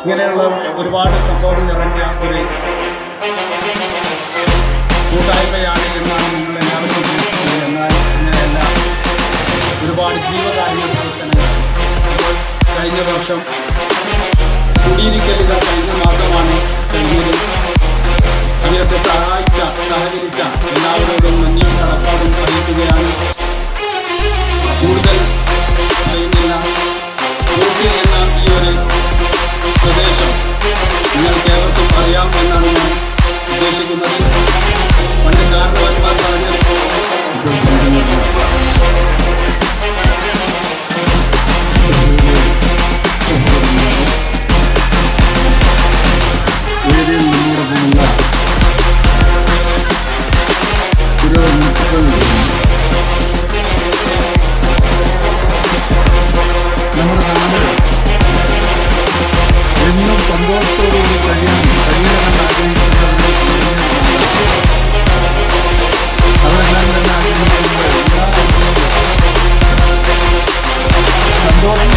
ഇങ്ങനെയുള്ള ഒരുപാട് സംഭവം നിറഞ്ഞ ഒരു കൂട്ടായ്മയാണ് എന്നാണ് നിങ്ങൾ എല്ലാവരും ഉദ്ദേശിക്കുന്നത്. എന്നാൽ ഇങ്ങനെയല്ല, ഒരുപാട് ജീവകാരുണ്യ പ്രവർത്തനങ്ങൾ കഴിഞ്ഞ വർഷം കുടിയിരിക്കലുകൾ കഴിഞ്ഞ മാസമാണ് കഴിഞ്ഞത്. അതിനൊക്കെ സഹകരിച്ച എല്ലാവരോടും നന്ദിയും കടപ്പാടും അറിയിക്കുകയാണ്. കൂടുതൽ അറിയുന്നില്ല. ഊട്ടി എന്ന ഈ ഒരു പ്രദേശം നിങ്ങൾക്ക് ഏവർക്കും അറിയാം എന്നാണ് ഞാൻ ഉദ്ദേശിക്കുന്നത്. പണ്ട് കാരണവന്മാർ പറഞ്ഞ നമ്മുടെ നാട് എന്നും സന്തോഷത്തോടുകൂടി കഴിയണമെന്ന് ആഗ്രഹിക്കുന്നത് അതെല്ലാം തന്നെ ആഗ്രഹിക്കുന്നത് സന്തോഷം.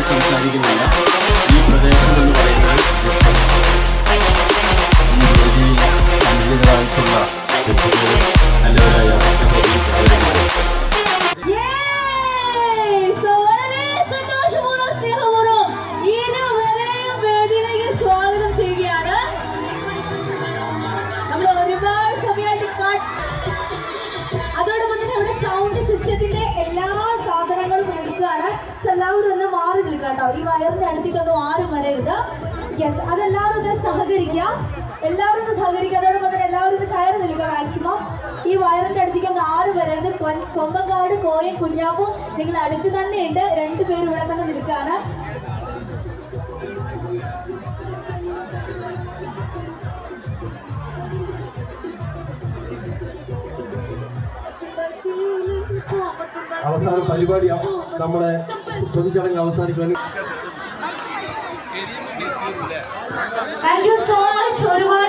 സംസാരിക്കുന്നില്ല. ഈ പ്രദേശം എന്ന് പറയുന്നത് സംഗീതമായിട്ടുള്ള നല്ലവരായ സ്വാഗതം ചെയ്യുകയാണ്. നമ്മൾ ഒരുപാട് സമയമായിട്ട് അതോടൊപ്പം തന്നെ നമ്മുടെ സൗണ്ട് സിസ്റ്റത്തിന്റെ എല്ലാ സാധനങ്ങളും നിൽക്കുകയാണ്. എല്ലാവരും ഒന്ന് മാറി നിൽക്കുക കേട്ടോ. ഈ വയറിന്റെ അടുത്തേക്കൊന്നും ആരും വരരുത്. യെസ്, അതെല്ലാവരും ഇത് സഹകരിക്കുക. എല്ലാവരും ഇത് സഹകരിക്കുക. അതോടൊപ്പം തന്നെ എല്ലാവരും ഇത് കയറി നിൽക്കുക മാക്സിമം. ഈ വയറിന്റെ അടുത്തേക്കൊന്നും ആരും വരരുത്. കൊമ്പങ്കാട് കോയും കുഞ്ഞാപ്പും നിങ്ങൾ അടുത്ത് തന്നെ ഉണ്ട്. രണ്ടുപേരും ഇവിടെ തന്നെ നിൽക്കുകയാണ്. അവസാന പരിപാടി നമ്മുടെ പൊതുചടങ്ങ് അവസാനിക്കാൻ താങ്ക് യു സോ മച്ച്. ഒരുപാട്